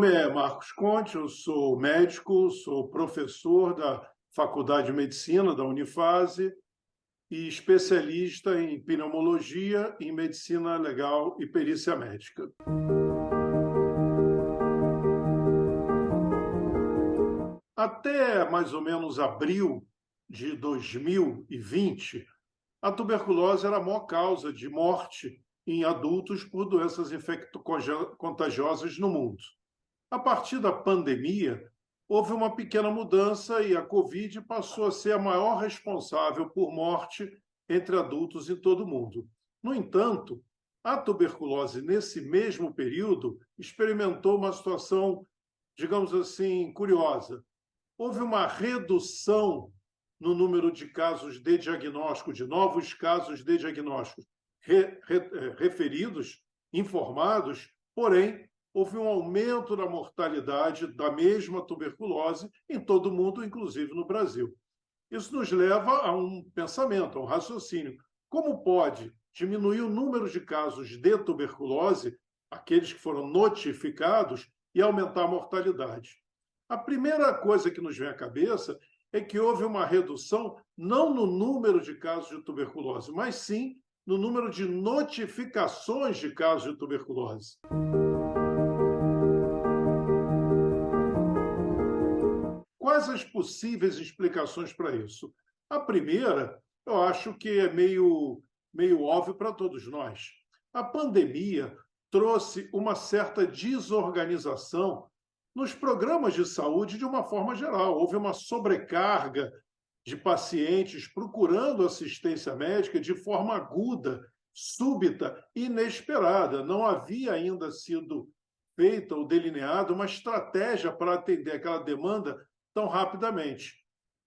nome é Marcos Conte, eu sou médico, sou professor da Faculdade de Medicina da Unifase e especialista em pneumologia, em medicina legal e perícia médica. Até mais ou menos abril de 2020, a tuberculose era a maior causa de morte em adultos por doenças infecto-contagiosas no mundo. A partir da pandemia, houve uma pequena mudança e a Covid passou a ser a maior responsável por morte entre adultos em todo o mundo. No entanto, a tuberculose, nesse mesmo período, experimentou uma situação, digamos assim, curiosa. Houve uma redução no número de casos de diagnóstico, de novos casos de diagnóstico referidos, informados, porém, houve um aumento da mortalidade da mesma tuberculose em todo o mundo, inclusive no Brasil. Isso nos leva a um pensamento, a um raciocínio. Como pode diminuir o número de casos de tuberculose, aqueles que foram notificados, e aumentar a mortalidade? A primeira coisa que nos vem à cabeça é que houve uma redução não no número de casos de tuberculose, mas sim no número de notificações de casos de tuberculose. Quais as possíveis explicações para isso? A primeira, eu acho que é meio óbvio para todos nós. A pandemia trouxe uma certa desorganização nos programas de saúde de uma forma geral. Houve uma sobrecarga de pacientes procurando assistência médica de forma aguda, súbita, inesperada. Não havia ainda sido feita ou delineada uma estratégia para atender aquela demanda tão rapidamente.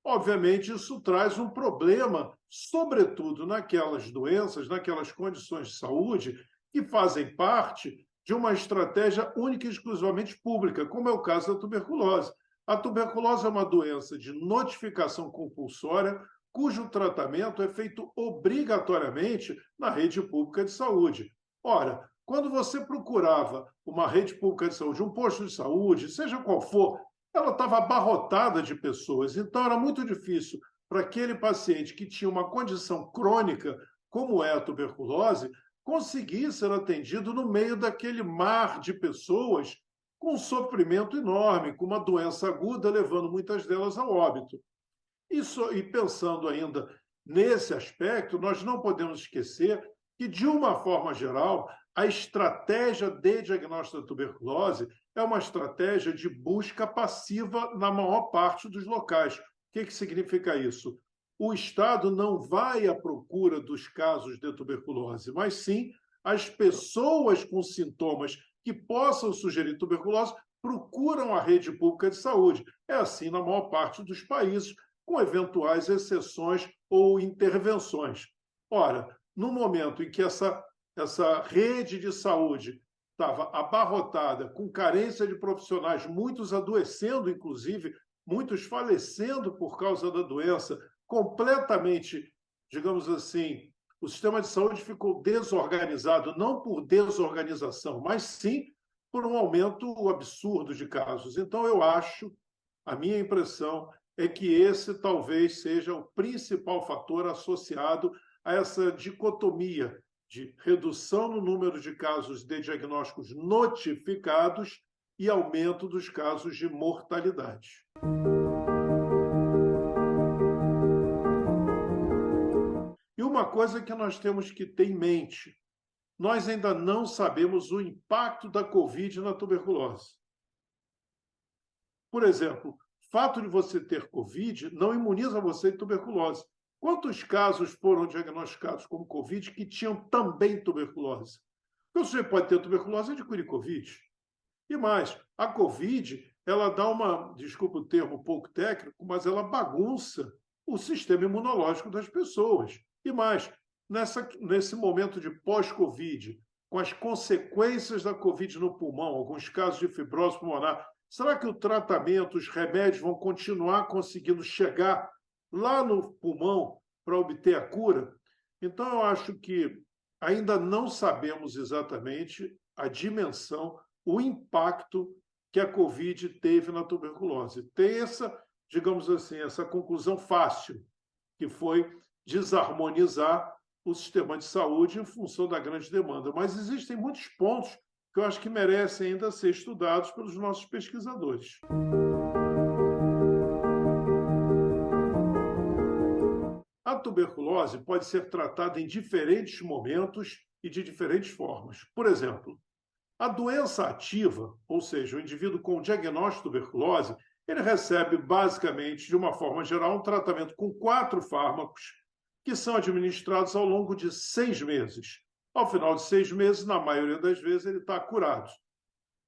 Obviamente, isso traz um problema, sobretudo naquelas doenças, naquelas condições de saúde que fazem parte de uma estratégia única e exclusivamente pública, como é o caso da tuberculose. A tuberculose é uma doença de notificação compulsória, cujo tratamento é feito obrigatoriamente na rede pública de saúde. Ora, quando você procurava uma rede pública de saúde, um posto de saúde, seja qual for, ela estava abarrotada de pessoas, então era muito difícil para aquele paciente que tinha uma condição crônica, como é a tuberculose, conseguir ser atendido no meio daquele mar de pessoas com um sofrimento enorme, com uma doença aguda, levando muitas delas ao óbito. Isso, e pensando ainda nesse aspecto, nós não podemos esquecer que, de uma forma geral, a estratégia de diagnóstico da tuberculose é uma estratégia de busca passiva na maior parte dos locais. O que significa isso? O Estado não vai à procura dos casos de tuberculose, mas sim as pessoas com sintomas que possam sugerir tuberculose procuram a rede pública de saúde. É assim na maior parte dos países, com eventuais exceções ou intervenções. Ora, no momento em que essa rede de saúde estava abarrotada, com carência de profissionais, muitos adoecendo, inclusive, muitos falecendo por causa da doença, completamente, digamos assim, o sistema de saúde ficou desorganizado, não por desorganização, mas sim por um aumento absurdo de casos. Então, eu acho, a minha impressão é que esse talvez seja o principal fator associado a essa dicotomia de redução no número de casos de diagnósticos notificados e aumento dos casos de mortalidade. E uma coisa que nós temos que ter em mente, nós ainda não sabemos o impacto da Covid na tuberculose. Por exemplo, o fato de você ter Covid não imuniza você de tuberculose. Quantos casos foram diagnosticados como Covid que tinham também tuberculose? Porque o sujeito pode ter tuberculose e adquirir Covid. E mais, a Covid, ela dá uma, desculpa o termo um pouco técnico, mas ela bagunça o sistema imunológico das pessoas. E mais, nesse momento de pós-Covid, com as consequências da Covid no pulmão, alguns casos de fibrose pulmonar, será que o tratamento, os remédios vão continuar conseguindo chegar lá no pulmão para obter a cura? Então, eu acho que ainda não sabemos exatamente a dimensão, o impacto que a Covid teve na tuberculose. Tem essa, digamos assim, essa conclusão fácil, que foi desarmonizar o sistema de saúde em função da grande demanda. Mas existem muitos pontos que eu acho que merecem ainda ser estudados pelos nossos pesquisadores. A tuberculose pode ser tratada em diferentes momentos e de diferentes formas. Por exemplo, a doença ativa, ou seja, o indivíduo com diagnóstico de tuberculose, ele recebe basicamente, de uma forma geral, um tratamento com 4 fármacos que são administrados ao longo de 6 meses. Ao final de 6 meses, na maioria das vezes, ele está curado.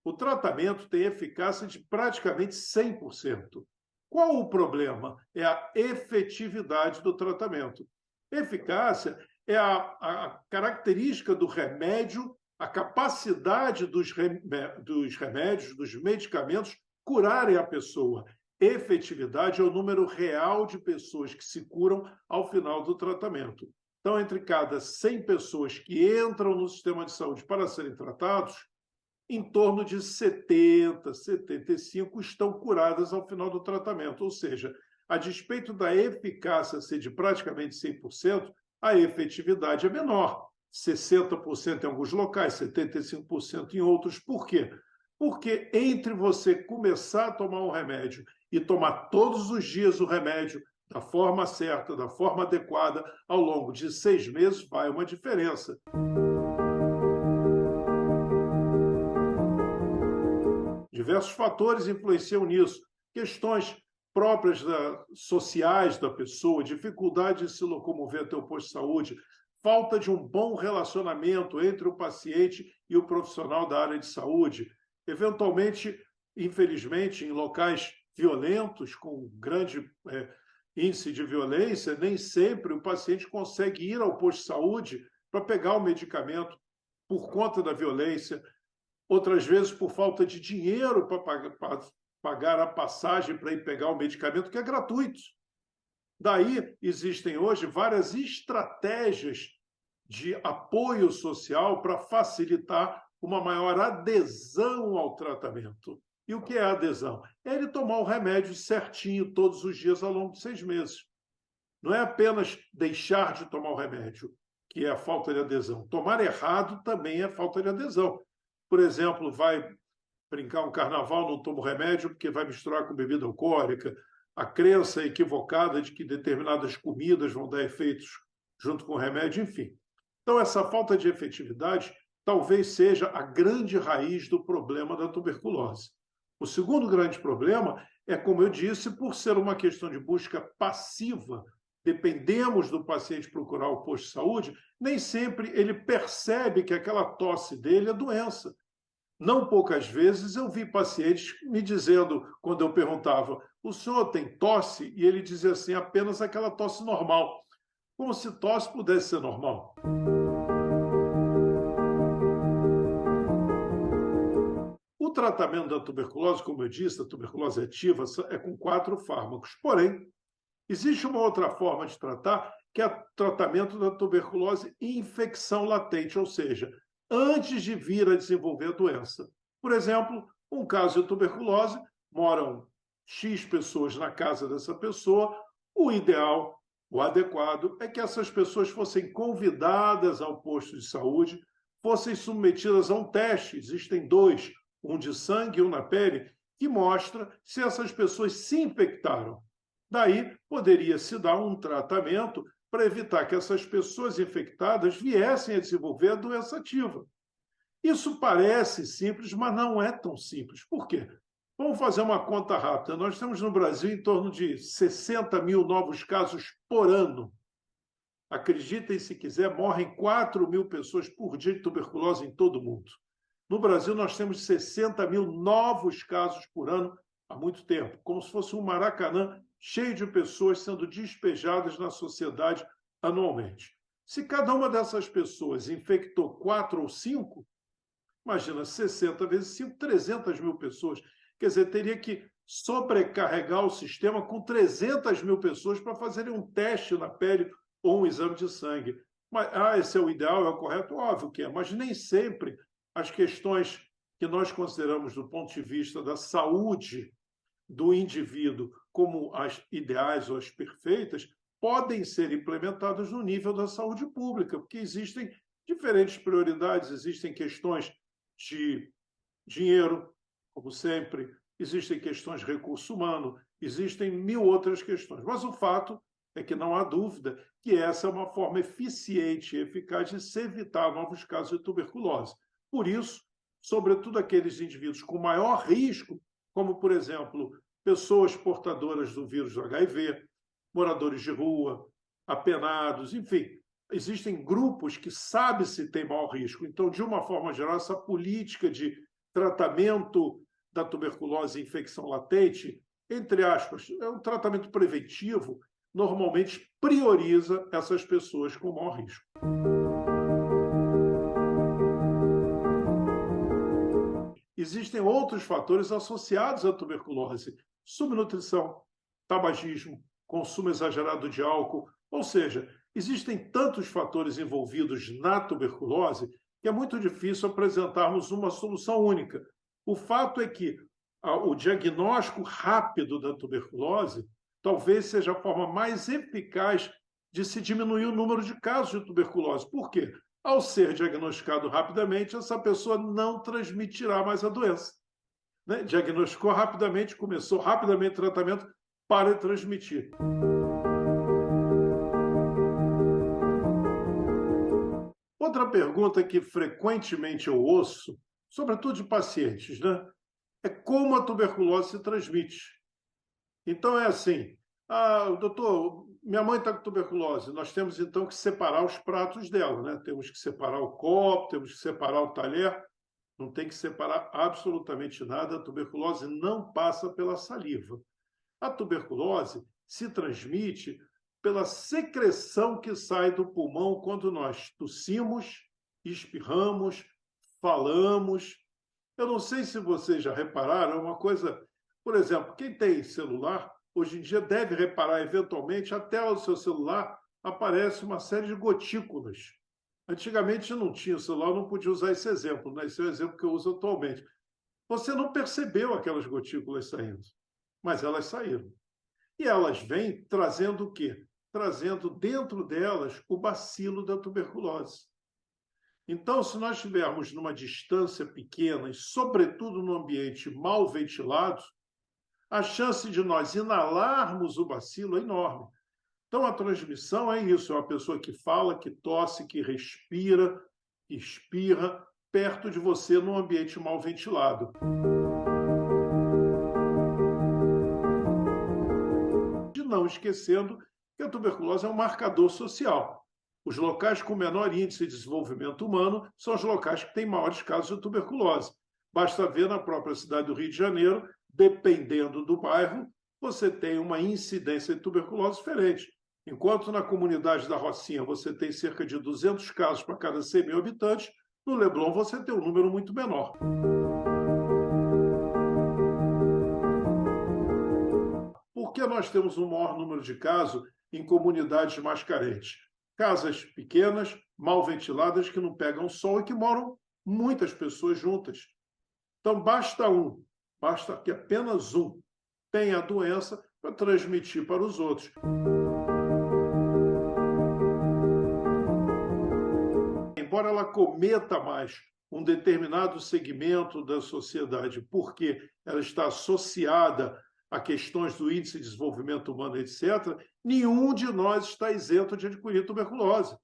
O tratamento tem eficácia de praticamente 100%. Qual o problema? É a efetividade do tratamento. Eficácia é a característica do remédio, a capacidade dos remédios, dos medicamentos, curarem a pessoa. Efetividade é o número real de pessoas que se curam ao final do tratamento. Então, entre cada 100 pessoas que entram no sistema de saúde para serem tratados, em torno de 70, 75 estão curadas ao final do tratamento. Ou seja, a despeito da eficácia ser de praticamente 100%, a efetividade é menor. 60% em alguns locais, 75% em outros. Por quê? Porque entre você começar a tomar um remédio e tomar todos os dias o remédio da forma certa, da forma adequada, ao longo de 6 meses, vai uma diferença. Diversos fatores influenciam nisso. Questões próprias sociais da pessoa, dificuldade de se locomover até o posto de saúde, falta de um bom relacionamento entre o paciente e o profissional da área de saúde, eventualmente, infelizmente, em locais violentos, com grande índice de violência, nem sempre o paciente consegue ir ao posto de saúde para pegar o medicamento por conta da violência, outras vezes por falta de dinheiro para pagar a passagem para ir pegar o medicamento, que é gratuito. Daí existem hoje várias estratégias de apoio social para facilitar uma maior adesão ao tratamento. E o que é adesão? É ele tomar o remédio certinho todos os dias ao longo de 6 meses. Não é apenas deixar de tomar o remédio, que é a falta de adesão. Tomar errado também é falta de adesão. Por exemplo, vai brincar um carnaval, não toma o remédio porque vai misturar com bebida alcoólica. A crença equivocada de que determinadas comidas vão dar efeitos junto com o remédio, enfim. Então, essa falta de efetividade talvez seja a grande raiz do problema da tuberculose. O segundo grande problema é, como eu disse, por ser uma questão de busca passiva, dependemos do paciente procurar o posto de saúde, nem sempre ele percebe que aquela tosse dele é doença. Não poucas vezes eu vi pacientes me dizendo, quando eu perguntava, o senhor tem tosse? E ele dizia assim, apenas aquela tosse normal. Como se tosse pudesse ser normal. O tratamento da tuberculose, como eu disse, da tuberculose ativa, é com 4 fármacos. Porém, existe uma outra forma de tratar, que é o tratamento da tuberculose infecção latente, ou seja, antes de vir a desenvolver a doença. Por exemplo, um caso de tuberculose, moram X pessoas na casa dessa pessoa, o ideal, o adequado, é que essas pessoas fossem convidadas ao posto de saúde, fossem submetidas a um teste, existem 2, um de sangue e um na pele, que mostra se essas pessoas se infectaram. Daí, poderia se dar um tratamento para evitar que essas pessoas infectadas viessem a desenvolver a doença ativa. Isso parece simples, mas não é tão simples. Por quê? Vamos fazer uma conta rápida. Nós temos no Brasil em torno de 60 mil novos casos por ano. Acreditem se quiser, morrem 4 mil pessoas por dia de tuberculose em todo o mundo. No Brasil, nós temos 60 mil novos casos por ano há muito tempo, como se fosse um Maracanã cheio de pessoas sendo despejadas na sociedade anualmente. Se cada uma dessas pessoas infectou 4 ou 5, imagina, 60 vezes 5, 300 mil pessoas. Quer dizer, teria que sobrecarregar o sistema com 300 mil pessoas para fazerem um teste na pele ou um exame de sangue. Mas, esse é o ideal, é o correto? Óbvio que é, mas nem sempre as questões que nós consideramos, do ponto de vista da saúde do indivíduo, como as ideais ou as perfeitas, podem ser implementadas no nível da saúde pública, porque existem diferentes prioridades, existem questões de dinheiro, como sempre, existem questões de recurso humano, existem mil outras questões. Mas o fato é que não há dúvida que essa é uma forma eficiente e eficaz de se evitar novos casos de tuberculose. Por isso, sobretudo aqueles indivíduos com maior risco, como, por exemplo, pessoas portadoras do vírus do HIV, moradores de rua, apenados, enfim, existem grupos que sabe-se têm maior risco. Então, de uma forma geral, essa política de tratamento da tuberculose e infecção latente, entre aspas, é um tratamento preventivo, normalmente prioriza essas pessoas com maior risco. Existem outros fatores associados à tuberculose: subnutrição, tabagismo, consumo exagerado de álcool, ou seja, existem tantos fatores envolvidos na tuberculose que é muito difícil apresentarmos uma solução única. O fato é que o diagnóstico rápido da tuberculose talvez seja a forma mais eficaz de se diminuir o número de casos de tuberculose. Por quê? Ao ser diagnosticado rapidamente, essa pessoa não transmitirá mais a doença. Né? Diagnosticou rapidamente, começou rapidamente o tratamento para transmitir. Outra pergunta que frequentemente eu ouço, sobretudo de pacientes, né, é como a tuberculose se transmite. Então é assim: doutor, minha mãe está com tuberculose, nós temos então que separar os pratos dela, né? Temos que separar o copo, temos que separar o talher, não tem que separar absolutamente nada, a tuberculose não passa pela saliva. A tuberculose se transmite pela secreção que sai do pulmão quando nós tossimos, espirramos, falamos. Eu não sei se vocês já repararam, é uma coisa, por exemplo, quem tem celular, hoje em dia deve reparar, eventualmente, a tela do seu celular aparece uma série de gotículas. Antigamente não tinha celular, não podia usar esse exemplo, né? Esse é o exemplo que eu uso atualmente. Você não percebeu aquelas gotículas saindo, mas elas saíram. E elas vêm trazendo o quê? Trazendo dentro delas o bacilo da tuberculose. Então, se nós estivermos numa distância pequena e, sobretudo, num ambiente mal ventilado, a chance de nós inalarmos o bacilo é enorme. Então, a transmissão é isso: é uma pessoa que fala, que tosse, que respira, que espirra perto de você num ambiente mal ventilado. Não esquecendo que a tuberculose é um marcador social. Os locais com menor índice de desenvolvimento humano são os locais que têm maiores casos de tuberculose. Basta ver na própria cidade do Rio de Janeiro, dependendo do bairro, você tem uma incidência de tuberculose diferente. Enquanto na comunidade da Rocinha você tem cerca de 200 casos para cada 100 mil habitantes, no Leblon você tem um número muito menor. Por que nós temos um maior número de casos em comunidades mais carentes? Casas pequenas, mal ventiladas, que não pegam sol e que moram muitas pessoas juntas. Então, basta que apenas um tenha a doença para transmitir para os outros. Embora ela cometa mais um determinado segmento da sociedade, porque ela está associada a questões do índice de desenvolvimento humano, etc., nenhum de nós está isento de adquirir tuberculose.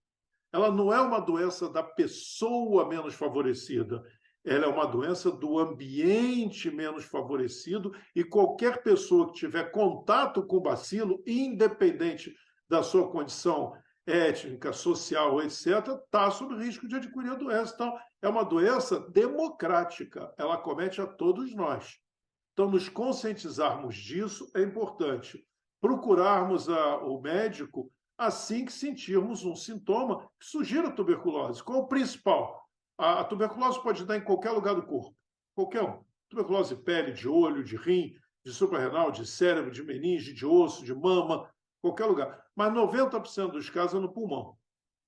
Ela não é uma doença da pessoa menos favorecida, ela é uma doença do ambiente menos favorecido, e qualquer pessoa que tiver contato com o bacilo, independente da sua condição étnica, social, etc., está sob risco de adquirir a doença. Então, é uma doença democrática, ela acomete a todos nós. Então, nos conscientizarmos disso é importante. Procurarmos o médico assim que sentirmos um sintoma que sugira tuberculose. Qual é o principal? A tuberculose pode dar em qualquer lugar do corpo, qualquer um. Tuberculose de pele, de olho, de rim, de suprarrenal, de cérebro, de meninge, de osso, de mama, qualquer lugar. Mas 90% dos casos é no pulmão.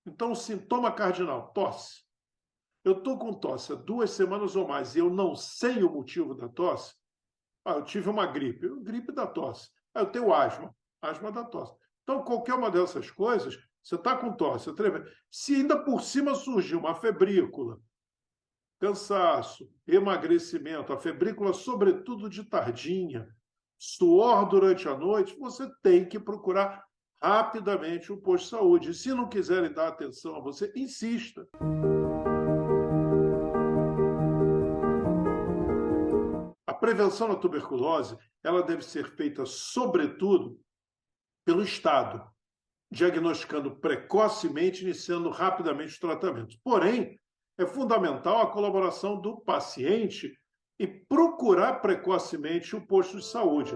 Então, o sintoma cardinal, tosse. eu estou com tosse há 2 semanas ou mais e eu não sei o motivo da tosse, eu tive uma gripe, gripe da tosse. Eu tenho asma, asma da tosse. Então, qualquer uma dessas coisas, você está com tosse, se ainda por cima surgir uma febrícula, cansaço, emagrecimento, a febrícula, sobretudo de tardinha, suor durante a noite, você tem que procurar rapidamente um posto de saúde. E se não quiserem dar atenção a você, insista. A prevenção da tuberculose, ela deve ser feita, sobretudo, pelo Estado, diagnosticando precocemente, iniciando rapidamente os tratamentos. Porém, é fundamental a colaboração do paciente e procurar precocemente o posto de saúde.